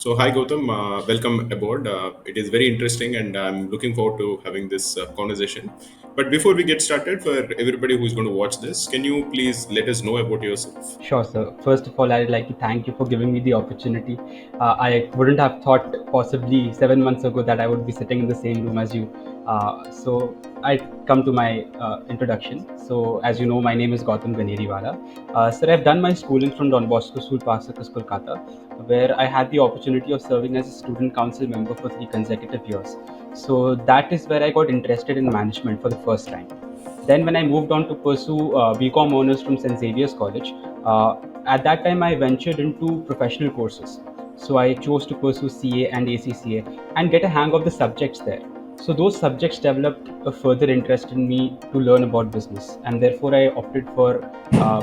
So, hi Gautam, welcome aboard. It is very interesting, and I'm looking forward to having this conversation. But before we get started, for everybody who's going to watch this, can you please let us know about yourself? Sure, sir. First of all, I'd like to thank you for giving me the opportunity. I wouldn't have thought possibly 7 months ago that I would be sitting in the same room as you. So I come to my introduction. So, as you know, my name is Gautam Ganeriwala. Sir, I've done my schooling from Don Bosco School, Park Circus, Kolkata, where I had the opportunity of serving as a student council member for 3 consecutive years. So that is where I got interested in management for the first time. Then, when I moved on to pursue BCom honors from St. Xavier's College, uh, at that time I ventured into professional courses. So I chose to pursue CA and ACCA and get a hang of the subjects there. So those subjects developed a further interest in me to learn about business, and therefore I opted for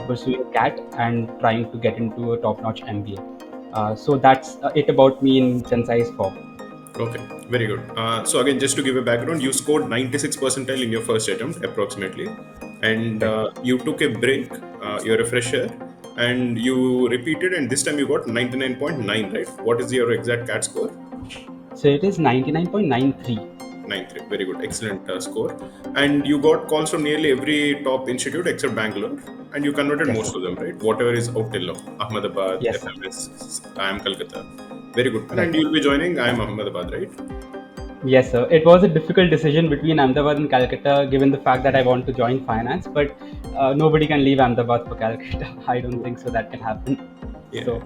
pursuing CAT and trying to get into a top-notch MBA. So that's it about me in concise form. Okay, very good. So, again, just to give a background, you scored 96 percentile in your first attempt, approximately, and Right. you took a break, you're a fresher, and you repeated, and this time you got 99.9, right? What is your exact CAT score? So it is 99.93. 9.3. Very good. Excellent score. And you got calls from nearly every top institute except Bangalore. And you converted Yes, most sir. of them, right? Whatever is out till now. Ahmedabad, Yes, sir. FMS, IIM Calcutta. Very good. And Right. you'll be joining IIM Ahmedabad, right? Yes, sir. It was a difficult decision between Ahmedabad and Calcutta, given the fact that I want to join finance, but nobody can leave Ahmedabad for Calcutta. I don't think so that can happen. Yeah. So,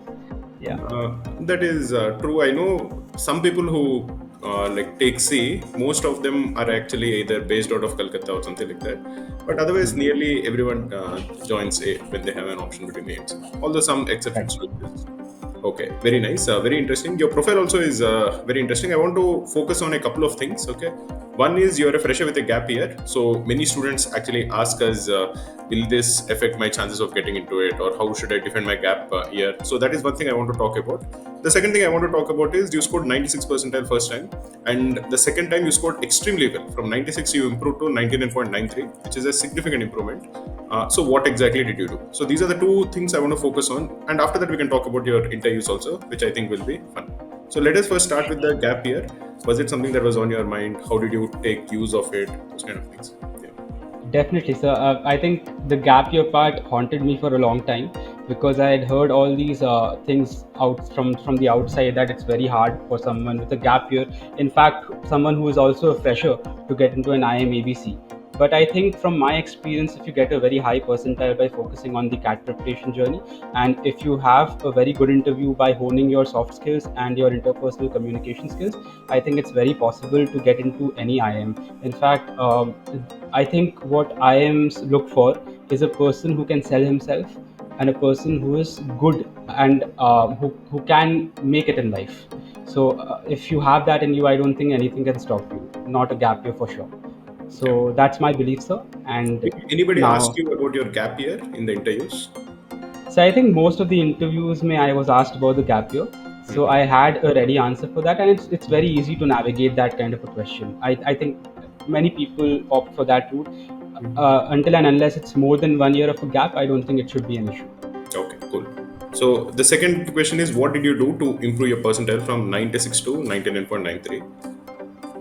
yeah, That is true. I know some people who like take C. Most of them are actually either based out of Calcutta or something like that. But otherwise, nearly everyone joins A when they have an option between A and C. Although some right. exceptions to this. Okay, very nice. Very interesting. Your profile also is very interesting. I want to focus on a couple of things. Okay, one is you're a fresher with a gap year. So many students actually ask us, will this affect my chances of getting into it, or how should I defend my gap year? So that is one thing I want to talk about. The second thing I want to talk about is you scored 96 percentile first time, and the second time you scored extremely well. From 96, you improved to 99.93, which is a significant improvement. So what exactly did you do? So these are the two things I want to focus on, and after that we can talk about your interviews also, which I think will be fun. So let us first start with the gap year. Was it something that was on your mind? How did you take use of it? Those kind of things. Yeah. Definitely, sir. I think the gap year part haunted me for a long time because I had heard all these things out from the outside that it's very hard for someone with a gap year. In fact, someone who is also a fresher to get into an IIM ABC. But I think from my experience, if you get a very high percentile by focusing on the CAT preparation journey, and if you have a very good interview by honing your soft skills and your interpersonal communication skills, I think it's very possible to get into any IIM. In fact, I think what IIMs look for is a person who can sell himself and a person who is good and who can make it in life. So if you have that in you, I don't think anything can stop you. Not a gap year for sure. Yeah. So that's my belief, sir. And Anybody asked now, you about your gap year in the interviews? so I think most of the interviews, I was asked about the gap year. So I Hmm. had a ready answer for that, and it's very easy to navigate that kind of a question. I think many people opt for that route. Until and unless it's more than 1 year of a gap, I don't think it should be an issue. Okay, cool. So the second question is, what did you do to improve your percentile from 96 to 99.93?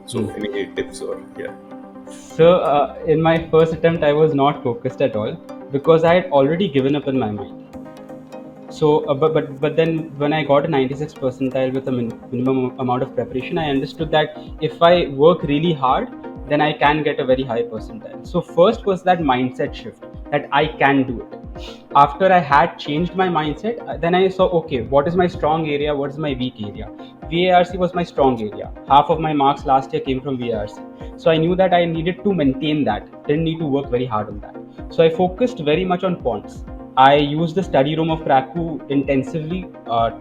So Hmm. any tips or yeah? So in my first attempt, I was not focused at all because I had already given up in my mind. So, but then when I got a 96 percentile with a minimum amount of preparation, I understood that if I work really hard, then I can get a very high percentile. So first was that mindset shift that I can do it. After I had changed my mindset, then I saw, okay, what is my strong area, what is my weak area. VARC was my strong area. Half of my marks last year came from VARC. So I knew that I needed to maintain that. Didn't need to work very hard on that. So I focused very much on quants. I use the study room of Cracku intensively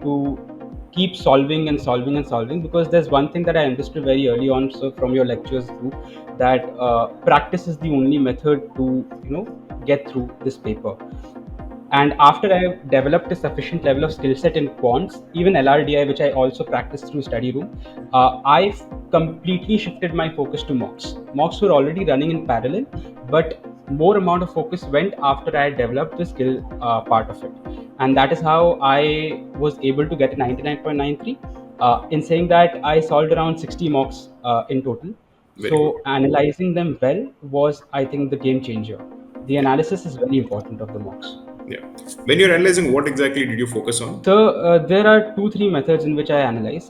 to keep solving and solving and solving, because there's one thing that I understood very early on, so from your lectures too, that practice is the only method to get through this paper. And after I developed a sufficient level of skill set in quants, even LRDI, which I also practiced through study room, I completely shifted my focus to mocks. Mocks were already running in parallel, but more amount of focus went after I had developed the skill part of it. And that is how I was able to get a 99.93. In saying that, I solved around 60 mocks in total. Very good. So analyzing them well was, I think, the game changer. The Yeah. analysis is very important of the mocks. Yeah. When you're analyzing, what exactly did you focus on? So there are two, three methods in which I analyze.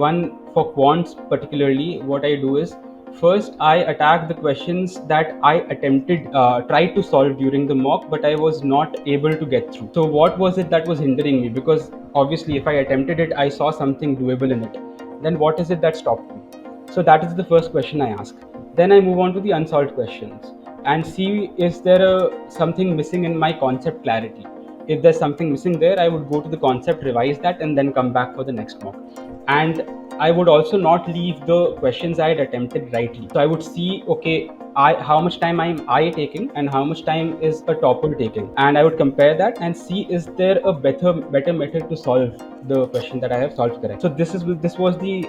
One for quants particularly, what I do is first I attack the questions that I tried to solve during the mock, but I was not able to get through. So what was it that was hindering me? Because obviously, if I attempted it, I saw something doable in it. Then what is it that stopped me? So that is the first question I ask. Then I move on to the unsolved questions and see, is there something missing in my concept clarity. If there's something missing there, I would go to the concept, revise that, and then come back for the next mock. And I would also not leave the questions I had attempted rightly. So I would see, okay, how much time I taking and how much time is a topper taking, and I would compare that and see, is there a better method to solve the question that I have solved correct. So this was the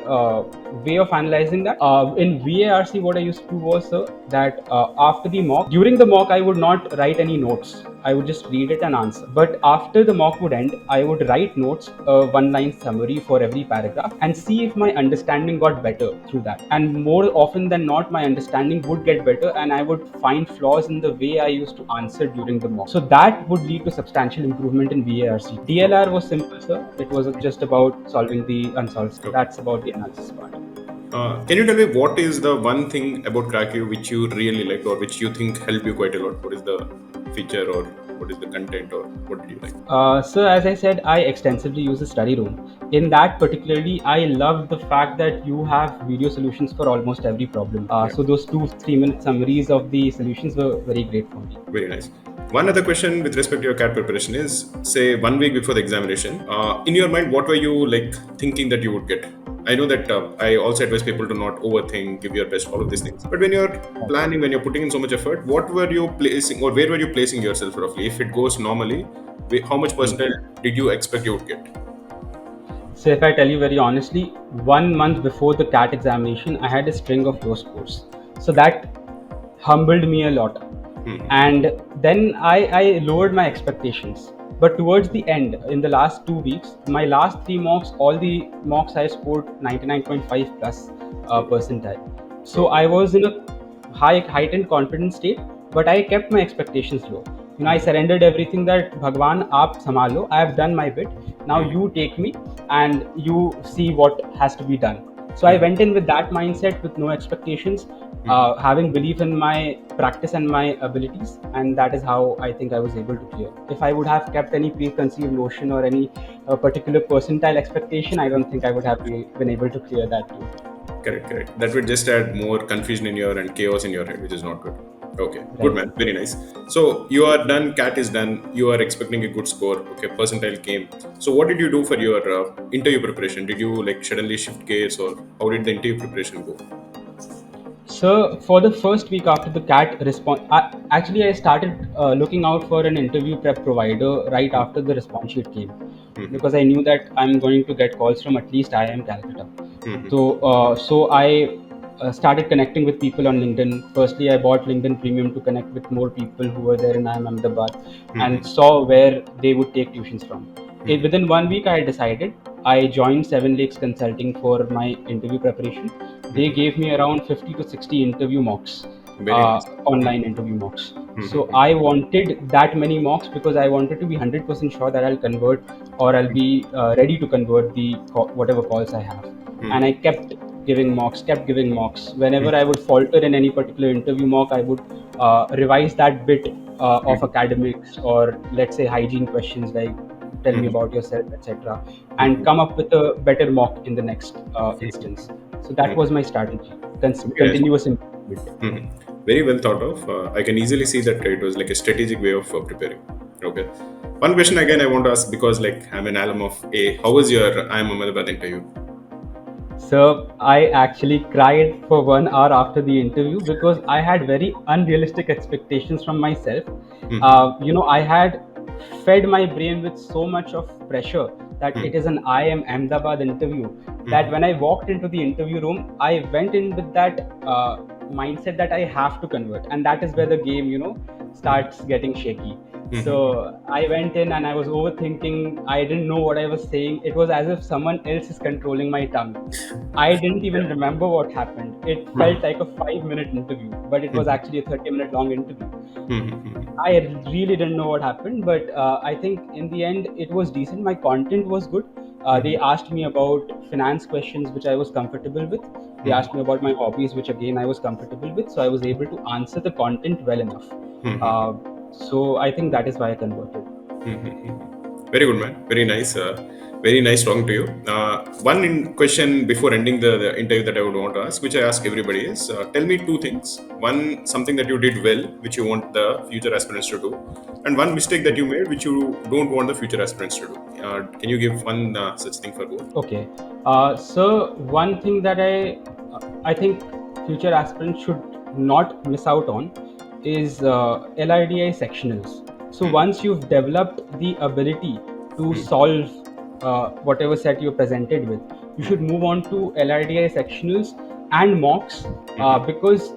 way of analyzing that. In VARC, what I used to do was that after the mock, during the mock, I would not write any notes. I would just read it and answer. But after the mock would end, I would write notes, a one-line summary for every paragraph, and see if my understanding got better through that. And more often than not, my understanding would get better, and I would find flaws in the way I used to answer during the mock. So that would lead to substantial improvement in VARC. DLR was simple, sir. It was just about solving the unsolved. Okay. That's about the analysis part. Can you tell me what is the one thing about Cracku which you really like or which you think helped you quite a lot? What is the feature or what is the content or what do you like? So as I said, I extensively use the study room. In that particularly, I love the fact that you have video solutions for almost every problem. Yeah. So those 2-3 minute summaries of the solutions were very great for me. Very nice. One other question with respect to your CAT preparation is, say 1 week before the examination, in your mind, what were you like thinking that you would get? I know that I also advise people to not overthink, give your best, all of these things. But when you're planning, when you're putting in so much effort, what were you placing or where were you placing yourself roughly? If it goes normally, how much percentile did you expect you would get? So if I tell you very honestly, 1 month before the CAT examination, I had a string of low scores. So that humbled me a lot. And then I lowered my expectations. But towards the end, in the last 2 weeks, my last 3 mocks, all the mocks I scored 99.5 plus percentile. So I was in a heightened confidence state, but I kept my expectations low. I surrendered everything that Bhagwan, aap sambhalo. I have done my bit. Now you take me and you see what has to be done. So I went in with that mindset, with no expectations, having belief in my practice and my abilities, and that is how I think I was able to clear. If I would have kept any preconceived notion or any particular percentile expectation, I don't think I would have been able to clear that too. Correct. That would just add more confusion in your and chaos in your head, which is not good. Okay, good man, very nice. So you are done, CAT is done, you are expecting a good score, okay, percentile came. So what did you do for your interview preparation? Did you like suddenly shift gears or how did the interview preparation go? So for the first week after the CAT response, I started looking out for an interview prep provider right after the response sheet came, because I knew that I'm going to get calls from at least IIM Calcutta. So I started connecting with people on LinkedIn. Firstly, I bought LinkedIn Premium to connect with more people who were there in IIM Ahmedabad and saw where they would take tuitions from. Within 1 week, I decided. I joined Seven Lakes Consulting for my interview preparation. They gave me around 50 to 60 interview mocks, Very nice. online interview mocks. So I wanted that many mocks because I wanted to be 100% sure that I'll convert, or I'll be ready to convert the whatever calls I have. And I kept giving mocks. Whenever I would falter in any particular interview mock, I would revise that bit of academics, or let's say hygiene questions like tell me about yourself, etc., and come up with a better mock in the next instance. So that was my strategy. Continuous improvement. Very well thought of. I can easily see that it was like a strategic way of preparing. Okay. One question again I want to ask, because like I'm an alum of A. How was your IIM Ahmedabad interview? So I actually cried for 1 hour after the interview because I had very unrealistic expectations from myself. I had fed my brain with so much of pressure that it is an IIM Ahmedabad interview, that when I walked into the interview room, I went in with that mindset that I have to convert, and that is where the game, starts getting shaky. So I went in and I was overthinking. I didn't know what I was saying. It was as if someone else is controlling my tongue. I didn't even Yeah. remember what happened. It felt like a 5-minute interview, but it was actually a 30-minute long interview. I really didn't know what happened, but I think in the end it was decent. My content was good. They asked me about finance questions, which I was comfortable with. They asked me about my hobbies, which again I was comfortable with. So I was able to answer the content well enough. Uh, so I think that is why I converted. Very good, man. Very nice. Very nice talking to you. Question before ending the interview that I would want to ask, which I ask everybody, is tell me two things. One, something that you did well, which you want the future aspirants to do, and one mistake that you made, which you don't want the future aspirants to do. Can you give one such thing for both? Okay. So one thing that I think future aspirants should not miss out on is LIDI sectionals. So once you've developed the ability to solve whatever set you're presented with, you should move on to LIDI sectionals and mocks, because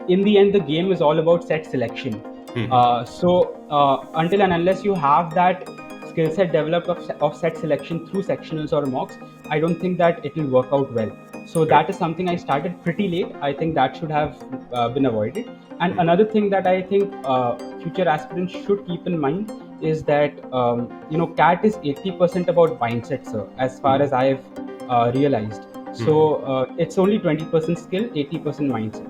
in the end the game is all about set selection. Until and unless you have that skill set developed of set selection through sectionals or mocks, I don't think that it will work out well. So Correct. that is something I started pretty late. I think that should have been avoided. And another thing that I think future aspirants should keep in mind is that CAT is 80% about mindset, sir, as far as I've realized. So it's only 20% skill, 80% mindset.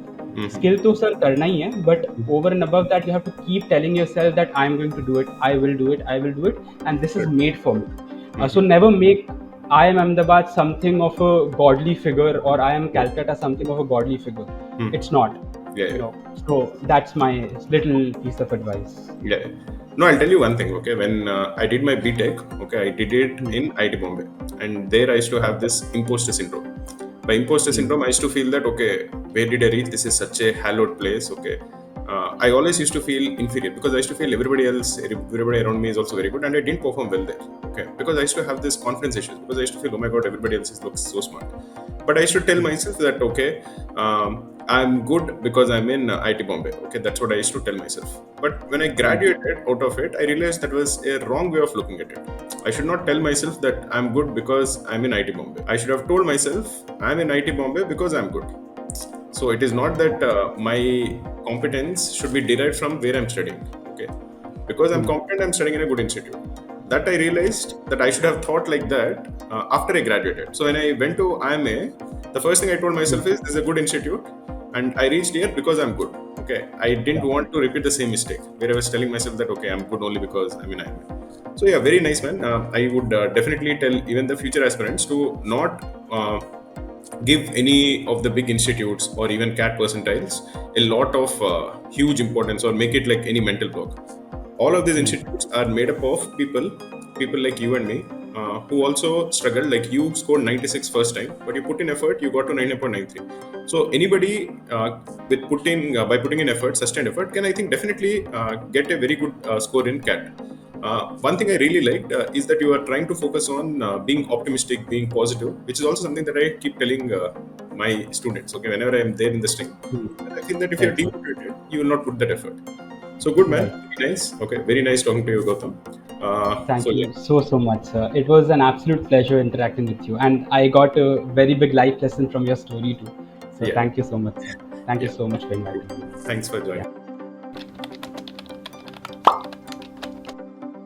Skill to sir karna hi hai, but over and above that, you have to keep telling yourself that I'm going to do it, I will do it, I will do it, and this is Correct. made for me. So never make IIM Ahmedabad something of a godly figure, or IIM Calcutta something of a godly figure. It's not, Yeah, you yeah. know. So that's my little piece of advice. Yeah. No, I'll tell you one thing. Okay, when I did my BTech, okay, I did it in IT Bombay, and there I used to have this imposter syndrome. By imposter syndrome, I used to feel that okay, where did I reach? This is such a hallowed place. Okay, I always used to feel inferior because I used to feel everybody around me is also very good, and I didn't perform well there. Okay, because I used to have this confidence issues because I used to feel, oh my god, everybody else looks so smart. But I used to tell myself that okay, I'm good because I'm in IT Bombay. Okay, that's what I used to tell myself. But when I graduated out of it, I realized that was a wrong way of looking at it. I should not tell myself that I'm good because I'm in IT Bombay. I should have told myself I'm in IT Bombay because I'm good. So it is not that my competence should be derived from where I'm studying. Okay, because I'm competent, I'm studying in a good institute. That I realized that I should have thought like that after I graduated. So when I went to IIM A, the first thing I told myself is this is a good institute, and I reached here because I'm good. Okay, I didn't Yeah. want to repeat the same mistake where I was telling myself that okay, I'm good only because I'm in IIM A. So yeah, very nice, man. I would definitely tell even the future aspirants to not give any of the big institutes or even CAT percentiles a lot of huge importance or make it like any mental block. All of these institutes are made up of people like you and me, who also struggled. Like you scored 96 first time, but you put in effort, you got to 99.93. So anybody by putting in effort, sustained effort, can I think definitely get a very good score in CAT. One thing I really liked is that you are trying to focus on being optimistic, being positive, which is also something that I keep telling my students. Okay, whenever I am there in the stream, I feel that if you're Right, sir. demotivated, you will not put that effort. So good, man. Right. Very nice. Okay, very nice talking to you, Gautam. So Thank yeah, you so much, sir. It was an absolute pleasure interacting with you, and I got a very big life lesson from your story too. So yeah, thank you so much, sir. Thank you yeah. so much for inviting me. Thanks for joining. Yeah.